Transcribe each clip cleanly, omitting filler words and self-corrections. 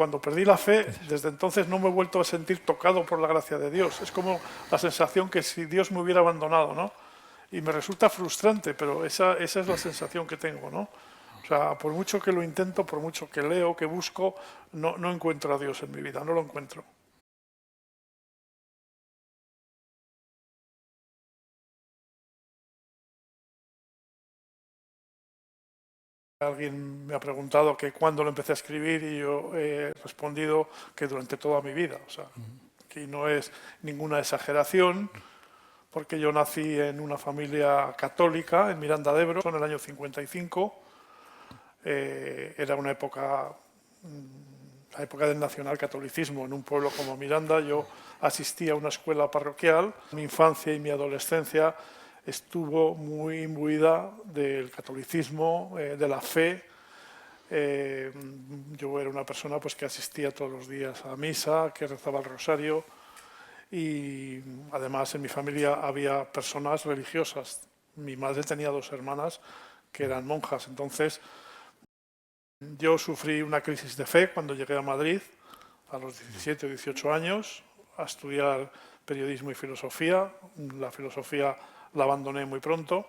cuando perdí la fe, desde entonces no me he vuelto a sentir tocado por la gracia de Dios. Es como la sensación que si Dios me hubiera abandonado, ¿no? Y me resulta frustrante, pero esa es la sensación que tengo, ¿no? O sea, por mucho que lo intento, por mucho que leo, que busco, no encuentro a Dios en mi vida, no lo encuentro. Alguien me ha preguntado que cuándo lo empecé a escribir y yo he respondido que durante toda mi vida. O sea, que no es ninguna exageración, porque yo nací en una familia católica en Miranda de Ebro en el año 55. Era una época, la época del nacionalcatolicismo en un pueblo como Miranda. Yo asistí a una escuela parroquial. Mi infancia y mi adolescencia estuvo muy imbuida del catolicismo, de la fe. Yo era una persona pues, que asistía todos los días a misa, que rezaba el rosario, y además en mi familia había personas religiosas. Mi madre tenía 2 hermanas que eran monjas. Entonces yo sufrí una crisis de fe cuando llegué a Madrid a los 17 o 18 años a estudiar periodismo y filosofía. La filosofía la abandoné muy pronto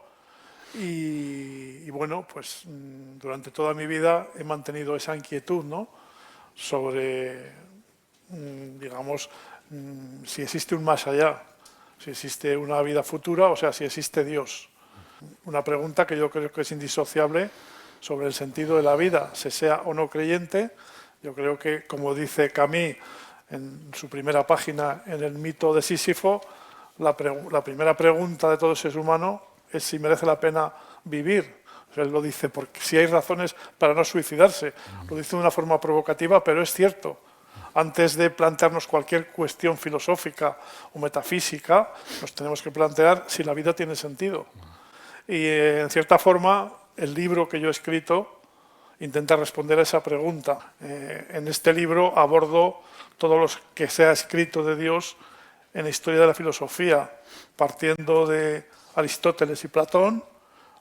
y bueno, pues durante toda mi vida he mantenido esa inquietud, ¿no? Sobre, digamos, si existe un más allá, si existe una vida futura, o sea, si existe Dios. Una pregunta que yo creo que es indisociable sobre el sentido de la vida, se sea o no creyente. Yo creo que, como dice Camus en su primera página en el mito de Sísifo, la primera pregunta de todo ser humano es si merece la pena vivir. O sea, él lo dice porque si hay razones para no suicidarse. Lo dice de una forma provocativa, pero es cierto. Antes de plantearnos cualquier cuestión filosófica o metafísica, nos tenemos que plantear si la vida tiene sentido. Y en cierta forma, el libro que yo he escrito intenta responder a esa pregunta. En este libro abordo todo lo que se ha escrito de Dios en la historia de la filosofía, partiendo de Aristóteles y Platón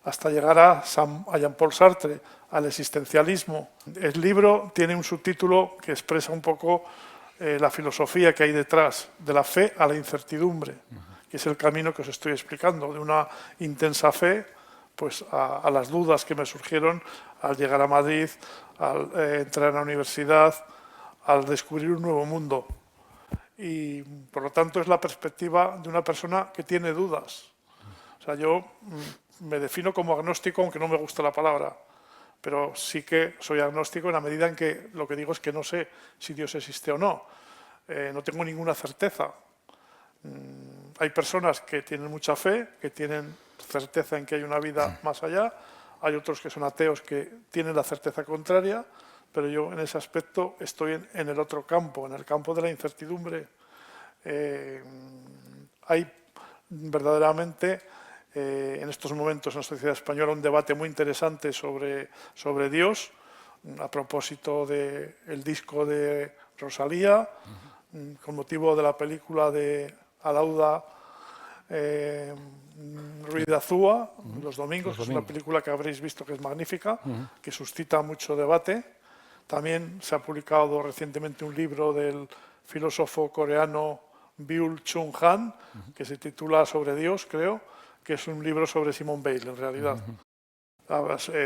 hasta llegar a Jean-Paul Sartre, al existencialismo. El libro tiene un subtítulo que expresa un poco la filosofía que hay detrás, de la fe a la incertidumbre, que es el camino que os estoy explicando, de una intensa fe pues a las dudas que me surgieron al llegar a Madrid, al entrar en la universidad, al descubrir un nuevo mundo. Y por lo tanto es la perspectiva de una persona que tiene dudas. O sea, yo me defino como agnóstico, aunque no me gusta la palabra, pero sí que soy agnóstico en la medida en que lo que digo es que no sé si Dios existe o no. No tengo ninguna certeza. Hay personas que tienen mucha fe, que tienen certeza en que hay una vida más allá. Hay otros que son ateos que tienen la certeza contraria, pero yo en ese aspecto estoy en el otro campo, en el campo de la incertidumbre. Hay verdaderamente en estos momentos en la sociedad española un debate muy interesante sobre Dios, a propósito del disco de Rosalía, con motivo de la película de Alauda Ruiz de Azúa, Los Domingos, que es una película que habréis visto que es magnífica, que suscita mucho debate. También se ha publicado recientemente un libro del filósofo coreano Byul-Chul Han, que se titula Sobre Dios, creo, que es un libro sobre Simone Weil, en realidad.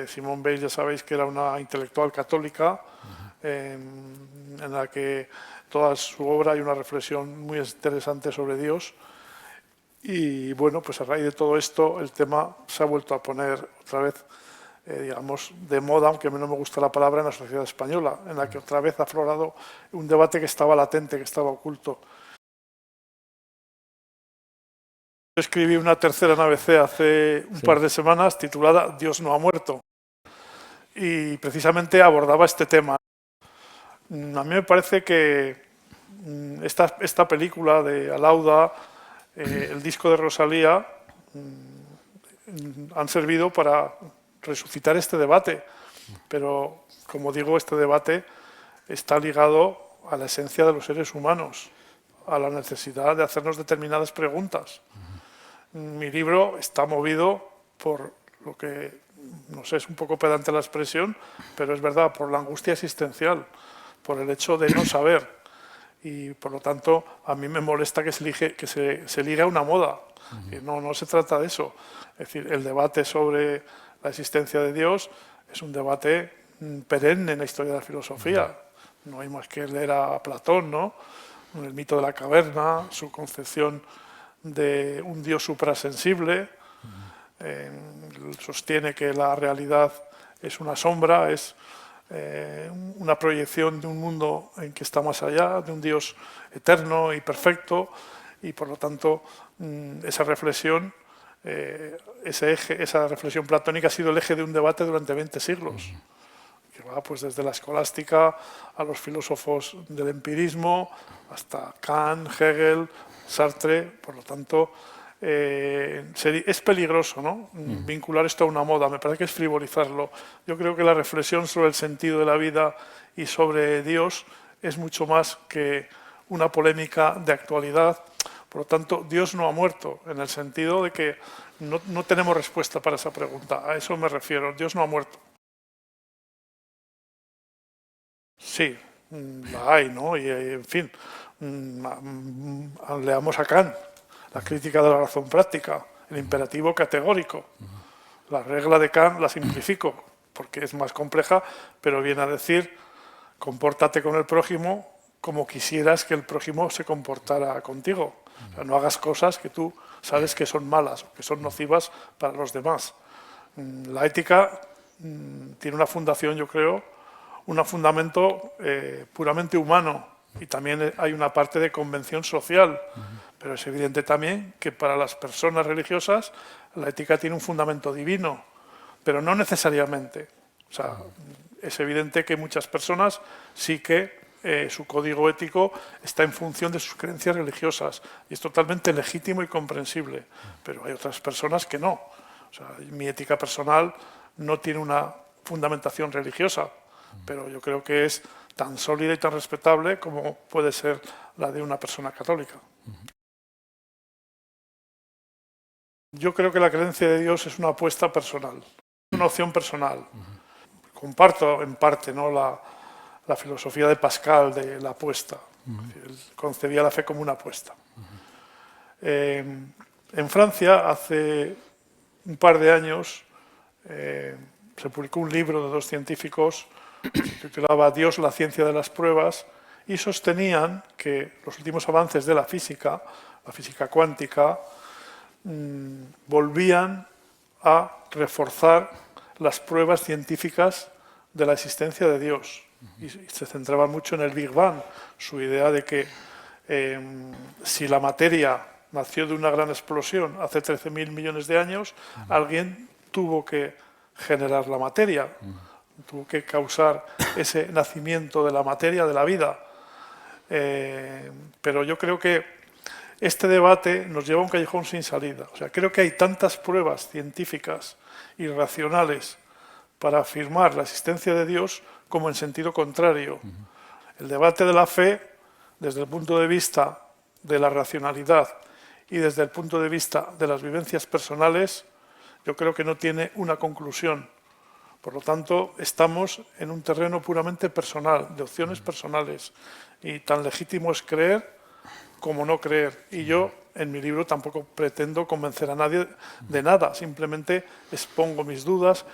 Simone Weil, ya sabéis que era una intelectual católica, en la que toda su obra hay una reflexión muy interesante sobre Dios. Y bueno, pues a raíz de todo esto el tema se ha vuelto a poner otra vez, digamos, de moda, aunque no me gusta la palabra, en la sociedad española, en la que otra vez ha aflorado un debate que estaba latente, que estaba oculto. Yo escribí una tercera nave C hace un par de semanas titulada Dios no ha muerto y precisamente abordaba este tema. A mí me parece que esta película de Alauda, el disco de Rosalía, han servido para resucitar este debate, pero como digo, este debate está ligado a la esencia de los seres humanos, a la necesidad de hacernos determinadas preguntas. Mi libro está movido por lo que, no sé, es un poco pedante la expresión, pero es verdad, por la angustia existencial, por el hecho de no saber. Y por lo tanto, a mí me molesta que se ligue a una moda. Y no se trata de eso. Es decir, el debate sobre la existencia de Dios es un debate perenne en la historia de la filosofía. No hay más que leer a Platón, ¿no? El mito de la caverna, su concepción de un Dios suprasensible. Sostiene que la realidad es una sombra, es una proyección de un mundo en que está más allá, de un Dios eterno y perfecto, y por lo tanto esa reflexión, esa reflexión platónica ha sido el eje de un debate durante 20 siglos, que va pues desde la escolástica a los filósofos del empirismo, hasta Kant, Hegel, Sartre. Por lo tanto, es peligroso, ¿no? Vincular esto a una moda, me parece que es frivolizarlo. Yo creo que la reflexión sobre el sentido de la vida y sobre Dios es mucho más que una polémica de actualidad. Por lo tanto, Dios no ha muerto, en el sentido de que no tenemos respuesta para esa pregunta. A eso me refiero, Dios no ha muerto. Sí, la hay, ¿no? Y en fin, leamos a Kant, la crítica de la razón práctica, el imperativo categórico. La regla de Kant la simplifico, porque es más compleja, pero viene a decir, compórtate con el prójimo como quisieras que el prójimo se comportara contigo. O sea, no hagas cosas que tú sabes que son malas, que son nocivas para los demás. La ética tiene una fundación, yo creo, un fundamento puramente humano, y también hay una parte de convención social, pero es evidente también que para las personas religiosas la ética tiene un fundamento divino, pero no necesariamente. O sea, es evidente que muchas personas sí que su código ético está en función de sus creencias religiosas, y es totalmente legítimo y comprensible, pero hay otras personas que no. O sea, mi ética personal no tiene una fundamentación religiosa, pero yo creo que es tan sólida y tan respetable como puede ser la de una persona católica. Yo creo que la creencia de Dios es una apuesta personal, una opción personal. Comparto en parte, ¿no?, la filosofía de Pascal de la apuesta. Él concebía la fe como una apuesta. En Francia, hace un par de años, se publicó un libro de dos científicos que se titulaba Dios, la ciencia de las pruebas, y sostenían que los últimos avances de la física cuántica, volvían a reforzar las pruebas científicas de la existencia de Dios. Y se centraba mucho en el Big Bang, su idea de que si la materia nació de una gran explosión hace 13.000 millones de años, alguien tuvo que generar la materia, tuvo que causar ese nacimiento de la materia, de la vida. Pero yo creo que este debate nos lleva a un callejón sin salida. O sea, creo que hay tantas pruebas científicas y racionales para afirmar la existencia de Dios como en sentido contrario. El debate de la fe, desde el punto de vista de la racionalidad y desde el punto de vista de las vivencias personales, yo creo que no tiene una conclusión. Por lo tanto, estamos en un terreno puramente personal, de opciones personales, y tan legítimo es creer como no creer. Y yo, en mi libro, tampoco pretendo convencer a nadie de nada, simplemente expongo mis dudas,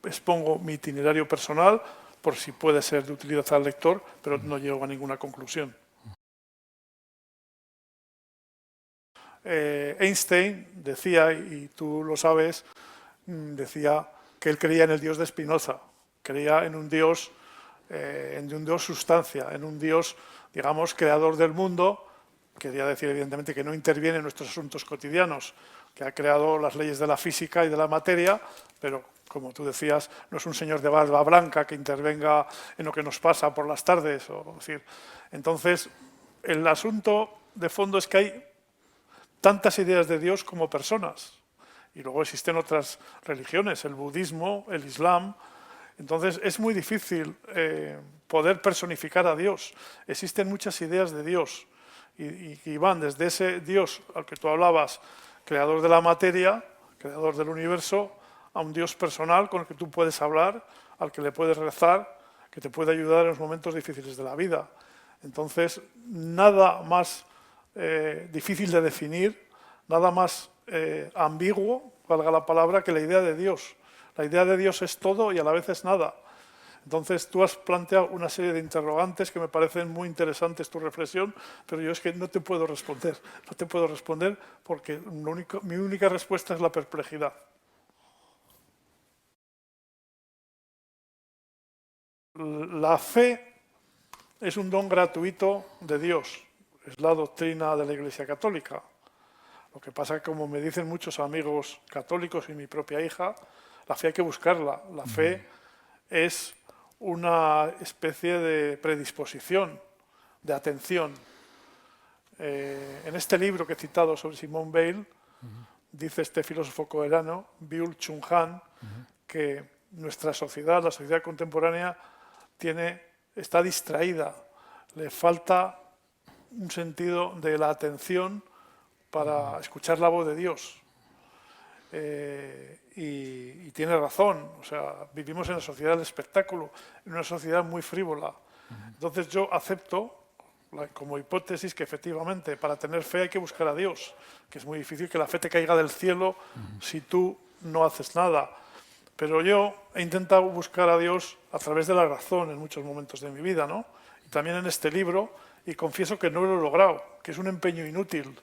expongo mi itinerario personal, por si puede ser de utilidad al lector, pero no llego a ninguna conclusión. Einstein decía, y tú lo sabes, decía que él creía en el Dios de Spinoza, creía en un Dios sustancia, en un Dios, digamos, creador del mundo. Quería decir, evidentemente, que no interviene en nuestros asuntos cotidianos, que ha creado las leyes de la física y de la materia, pero, como tú decías, no es un señor de barba blanca que intervenga en lo que nos pasa por las tardes. Entonces, el asunto de fondo es que hay tantas ideas de Dios como personas. Y luego existen otras religiones, el budismo, el islam. Entonces, es muy difícil poder personificar a Dios. Existen muchas ideas de Dios y van desde ese Dios al que tú hablabas, creador de la materia, creador del universo, a un Dios personal con el que tú puedes hablar, al que le puedes rezar, que te puede ayudar en los momentos difíciles de la vida. Entonces, nada más difícil de definir, nada más ambiguo, valga la palabra, que la idea de Dios. La idea de Dios es todo y a la vez es nada. Entonces, tú has planteado una serie de interrogantes que me parecen muy interesantes tu reflexión, pero yo es que no te puedo responder. No te puedo responder porque mi única respuesta es la perplejidad. La fe es un don gratuito de Dios. Es la doctrina de la Iglesia Católica. Lo que pasa es que, como me dicen muchos amigos católicos y mi propia hija, la fe hay que buscarla. La fe es una especie de predisposición, de atención. En este libro que he citado sobre Simone Weil, dice este filósofo coreano, Byung-Chul Han, que nuestra sociedad, la sociedad contemporánea, está distraída, le falta un sentido de la atención para escuchar la voz de Dios. Y tiene razón, o sea, vivimos en la sociedad del espectáculo, en una sociedad muy frívola. Entonces yo acepto como hipótesis que efectivamente para tener fe hay que buscar a Dios, que es muy difícil que la fe te caiga del cielo si tú no haces nada. Pero yo he intentado buscar a Dios a través de la razón en muchos momentos de mi vida, ¿no? Y también en este libro, y confieso que no lo he logrado, que es un empeño inútil.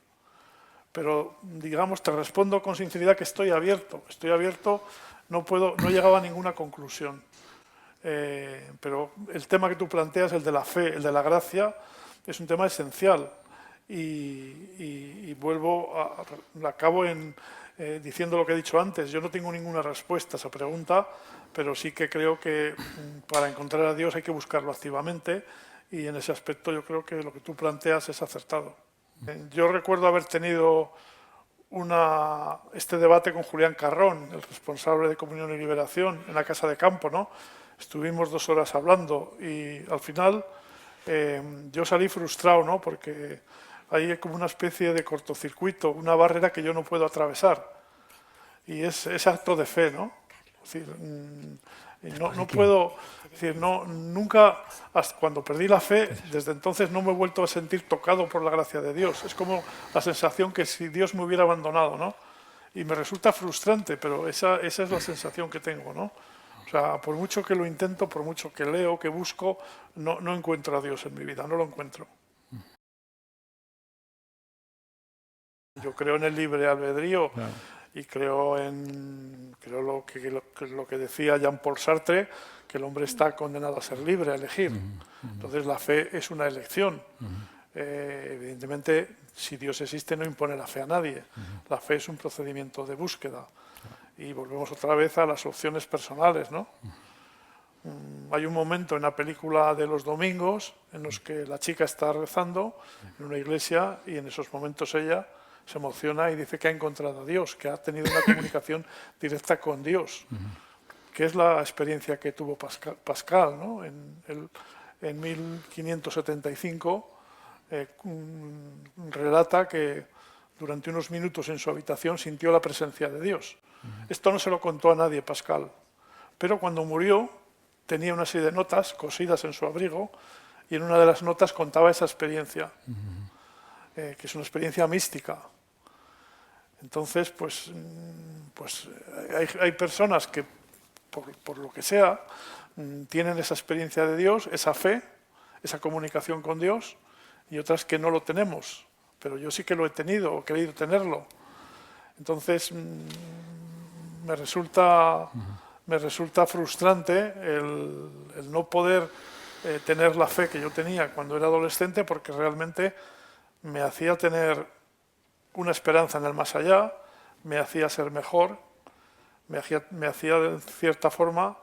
Pero, digamos, te respondo con sinceridad que estoy abierto. Estoy abierto, no he llegado a ninguna conclusión. Pero el tema que tú planteas, el de la fe, el de la gracia, es un tema esencial. Y acabo diciendo lo que he dicho antes. Yo no tengo ninguna respuesta a esa pregunta, pero sí que creo que para encontrar a Dios hay que buscarlo activamente, y en ese aspecto yo creo que lo que tú planteas es acertado. Yo recuerdo haber tenido este debate con Julián Carrón, el responsable de Comunión y Liberación, en la Casa de Campo, ¿no? Estuvimos 2 horas hablando y al final yo salí frustrado, ¿no? Porque hay como una especie de cortocircuito, una barrera que yo no puedo atravesar. Y es acto de fe, ¿no? Es decir, no puedo, es decir, nunca, hasta cuando perdí la fe, desde entonces no me he vuelto a sentir tocado por la gracia de Dios. Es como la sensación que si Dios me hubiera abandonado, ¿no? Y me resulta frustrante, pero esa es la sensación que tengo, ¿no? O sea, por mucho que lo intento, por mucho que leo, que busco, no encuentro a Dios en mi vida, no lo encuentro. Yo creo en el libre albedrío. Claro. Y creo lo que decía Jean-Paul Sartre, que el hombre está condenado a ser libre, a elegir. Entonces la fe es una elección. Evidentemente, si Dios existe, no impone la fe a nadie. La fe es un procedimiento de búsqueda. Y volvemos otra vez a las opciones personales, ¿no? Hay un momento en la película de los domingos en los que la chica está rezando en una iglesia y en esos momentos ella se emociona y dice que ha encontrado a Dios, que ha tenido una comunicación directa con Dios, que es la experiencia que tuvo Pascal, ¿no? En 1575 relata que durante unos minutos en su habitación sintió la presencia de Dios. Esto no se lo contó a nadie Pascal, pero cuando murió tenía una serie de notas cosidas en su abrigo y en una de las notas contaba esa experiencia, que es una experiencia mística. Entonces, pues hay personas que, por lo que sea, tienen esa experiencia de Dios, esa fe, esa comunicación con Dios, y otras que no lo tenemos. Pero yo sí que lo he tenido, o he querido tenerlo. Entonces, me resulta frustrante el no poder tener la fe que yo tenía cuando era adolescente, porque realmente me hacía tener una esperanza en el más allá, me hacía ser mejor, me hacía de cierta forma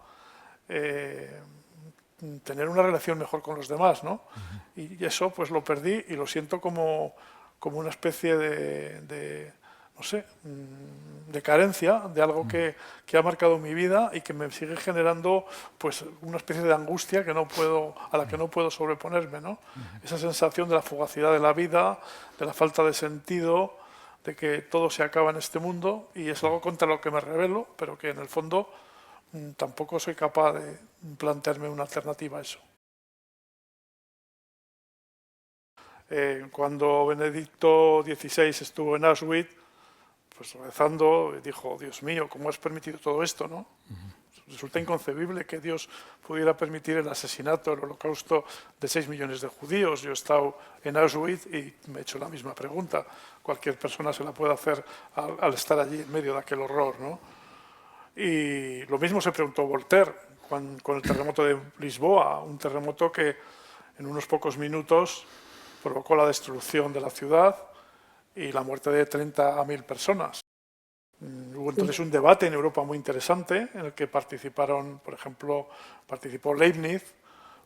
tener una relación mejor con los demás, ¿no? Y eso pues lo perdí y lo siento como una especie no sé, de carencia, de algo que ha marcado mi vida y que me sigue generando pues una especie de angustia a la que no puedo sobreponerme, ¿no? Esa sensación de la fugacidad de la vida, de la falta de sentido, de que todo se acaba en este mundo, y es algo contra lo que me rebelo, pero que en el fondo tampoco soy capaz de plantearme una alternativa a eso. Cuando Benedicto XVI estuvo en Auschwitz, pues rezando, dijo, Dios mío, ¿cómo has permitido todo esto, no? Resulta inconcebible que Dios pudiera permitir el asesinato, el holocausto de 6 millones de judíos. Yo he estado en Auschwitz y me he hecho la misma pregunta. Cualquier persona se la puede hacer al estar allí en medio de aquel horror, ¿no? Y lo mismo se preguntó Voltaire con el terremoto de Lisboa, un terremoto que en unos pocos minutos provocó la destrucción de la ciudad y la muerte de 30.000 personas. Hubo entonces un debate en Europa muy interesante en el que participaron, por ejemplo, participó Leibniz,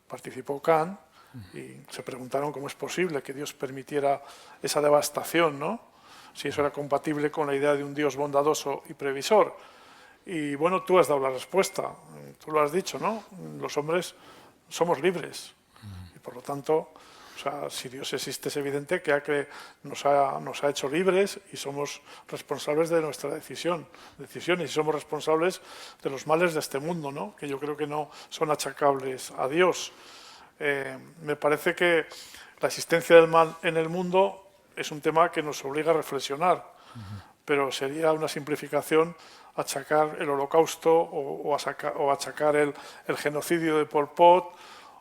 participó Kant, y se preguntaron cómo es posible que Dios permitiera esa devastación, ¿no? Si eso era compatible con la idea de un Dios bondadoso y previsor. Y bueno, tú has dado la respuesta, tú lo has dicho, ¿no? Los hombres somos libres y por lo tanto, o sea, si Dios existe es evidente que nos ha hecho libres y somos responsables de nuestra decisiones y somos responsables de los males de este mundo, ¿no? Que yo creo que no son achacables a Dios. Me parece que la existencia del mal en el mundo es un tema que nos obliga a reflexionar, pero sería una simplificación achacar el holocausto o achacar el genocidio de Pol Pot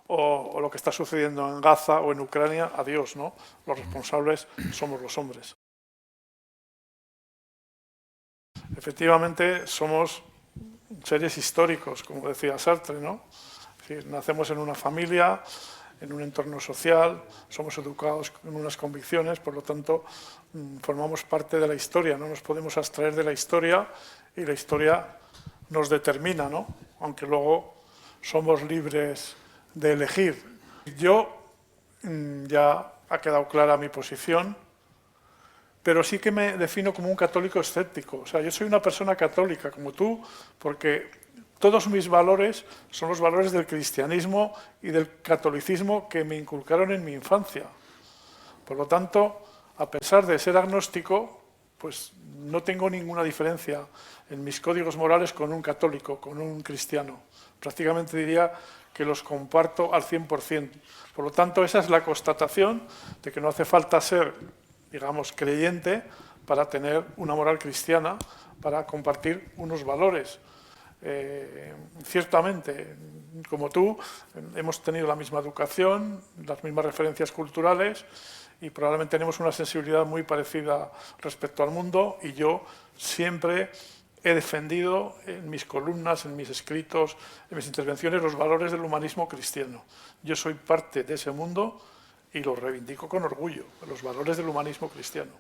o lo que está sucediendo en Gaza o en Ucrania a Dios, ¿no? Los responsables somos los hombres. Efectivamente, somos seres históricos, como decía Sartre, ¿no? Es decir, nacemos en una familia, en un entorno social, somos educados en unas convicciones, por lo tanto, formamos parte de la historia, no nos podemos abstraer de la historia y la historia nos determina, ¿no? Aunque luego somos libres de elegir. Yo ya ha quedado clara mi posición, pero sí que me defino como un católico escéptico. O sea, yo soy una persona católica como tú, porque todos mis valores son los valores del cristianismo y del catolicismo que me inculcaron en mi infancia. Por lo tanto, a pesar de ser agnóstico, pues no tengo ninguna diferencia en mis códigos morales con un católico, con un cristiano. Prácticamente diría que los comparto al 100%. Por lo tanto, esa es la constatación de que no hace falta ser, digamos, creyente para tener una moral cristiana, para compartir unos valores. Ciertamente, como tú, hemos tenido la misma educación, las mismas referencias culturales y probablemente tenemos una sensibilidad muy parecida respecto al mundo y yo siempre he defendido en mis columnas, en mis escritos, en mis intervenciones los valores del humanismo cristiano. Yo soy parte de ese mundo y lo reivindico con orgullo, los valores del humanismo cristiano.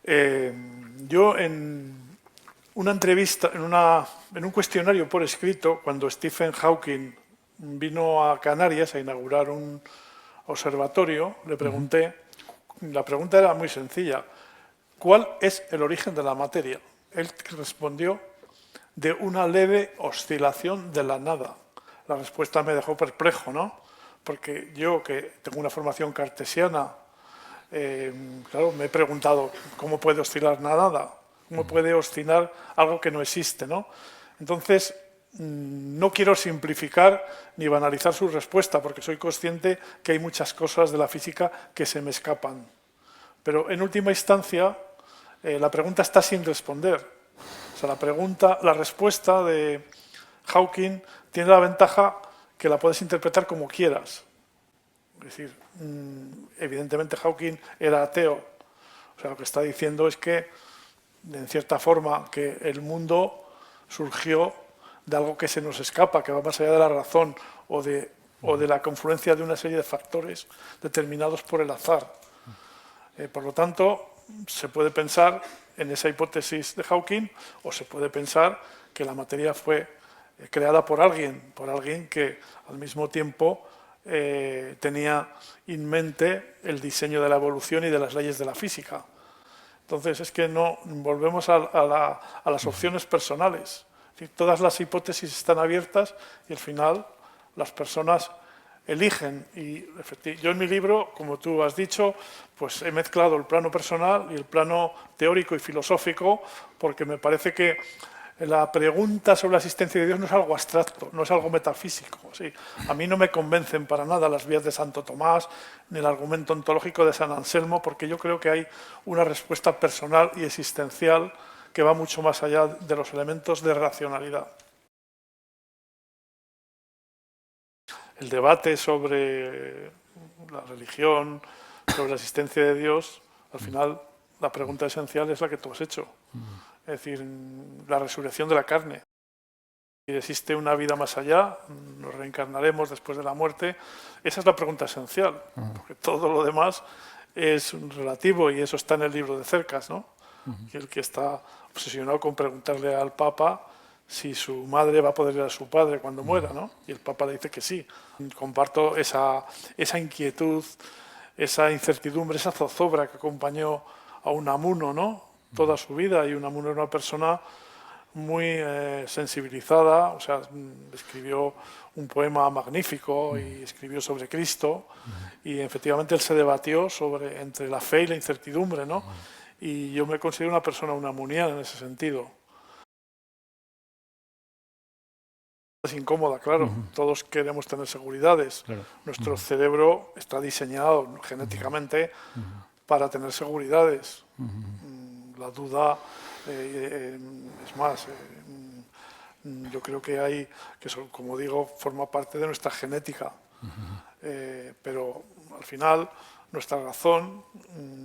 Yo en una entrevista, en un cuestionario por escrito, cuando Stephen Hawking vino a Canarias a inaugurar un observatorio, le pregunté, la pregunta era muy sencilla, ¿cuál es el origen de la materia? Él respondió, de una leve oscilación de la nada. La respuesta me dejó perplejo, ¿no? Porque yo, que tengo una formación cartesiana, claro, me he preguntado cómo puede oscilar nada, cómo puede oscilar algo que no existe, ¿no? Entonces, no quiero simplificar ni banalizar su respuesta, porque soy consciente que hay muchas cosas de la física que se me escapan. Pero en última instancia, la pregunta está sin responder. O sea, la respuesta de Hawking tiene la ventaja que la puedes interpretar como quieras. Es decir, evidentemente Hawking era ateo. O sea, lo que está diciendo es que, en cierta forma, que el mundo surgió de algo que se nos escapa, que va más allá de la razón o de la confluencia de una serie de factores determinados por el azar. Por lo tanto, se puede pensar en esa hipótesis de Hawking o se puede pensar que la materia fue creada por alguien que al mismo tiempo tenía en mente el diseño de la evolución y de las leyes de la física. Entonces, es que no volvemos a las opciones personales. Es decir, todas las hipótesis están abiertas y al final las personas eligen. Y yo en mi libro, como tú has dicho, pues he mezclado el plano personal y el plano teórico y filosófico, porque me parece que la pregunta sobre la existencia de Dios no es algo abstracto, no es algo metafísico. ¿Sí? A mí no me convencen para nada las vías de Santo Tomás ni el argumento ontológico de San Anselmo, porque yo creo que hay una respuesta personal y existencial que va mucho más allá de los elementos de racionalidad. El debate sobre la religión, sobre la existencia de Dios, al final la pregunta esencial es la que tú has hecho. Es decir, la resurrección de la carne. Si existe una vida más allá, nos reencarnaremos después de la muerte. Esa es la pregunta esencial, porque todo lo demás es relativo y eso está en el libro de Cercas, ¿no? Y el que está obsesionado con preguntarle al Papa si su madre va a poder ver a su padre cuando muera, ¿no? Y el Papa le dice que sí. Comparto esa inquietud, esa incertidumbre, esa zozobra que acompañó a Unamuno, ¿no? Toda su vida, y Unamuno era una persona muy sensibilizada, o sea, escribió un poema magnífico y escribió sobre Cristo, y efectivamente él se debatió entre la fe y la incertidumbre, ¿no? Y yo me considero una persona unamuniana en ese sentido. Es incómoda, claro. Todos queremos tener seguridades. Claro. Nuestro cerebro está diseñado genéticamente para tener seguridades. La duda, es más, yo creo que hay, que son, como digo, forma parte de nuestra genética. Pero al final nuestra razón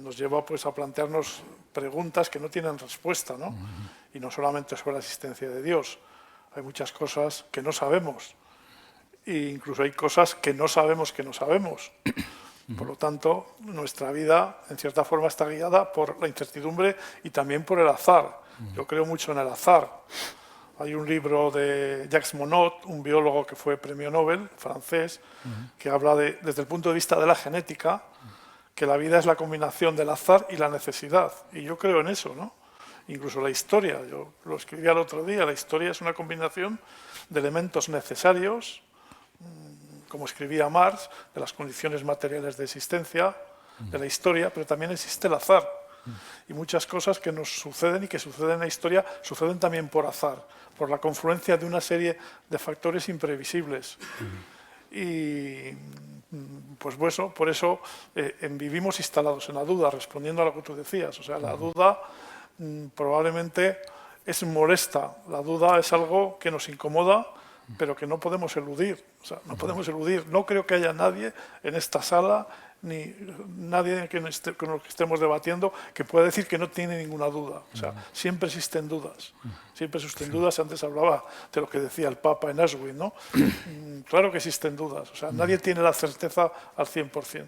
nos lleva pues a plantearnos preguntas que no tienen respuesta, ¿no? Y no solamente sobre la existencia de Dios. Hay muchas cosas que no sabemos, e incluso hay cosas que no sabemos que no sabemos. Por lo tanto, nuestra vida, en cierta forma, está guiada por la incertidumbre y también por el azar. Yo creo mucho en el azar. Hay un libro de Jacques Monod, un biólogo que fue premio Nobel, francés, que habla desde el punto de vista de la genética, que la vida es la combinación del azar y la necesidad. Y yo creo en eso, ¿no? Incluso la historia, yo lo escribí el otro día, la historia es una combinación de elementos necesarios, como escribía Marx, de las condiciones materiales de existencia, de la historia, pero también existe el azar. Y muchas cosas que nos suceden y que suceden en la historia suceden también por azar, por la confluencia de una serie de factores imprevisibles. Y pues bueno, por eso vivimos instalados en la duda, respondiendo a lo que tú decías. O sea, la duda probablemente es molesta, la duda es algo que nos incomoda, pero que no podemos eludir. O sea, no podemos eludir. No creo que haya nadie en esta sala, ni nadie con el que estemos debatiendo, que pueda decir que no tiene ninguna duda. O sea, siempre existen dudas. Siempre existen dudas. Antes hablaba de lo que decía el Papa en Auschwitz, ¿no? Claro que existen dudas. O sea, nadie tiene la certeza al 100%.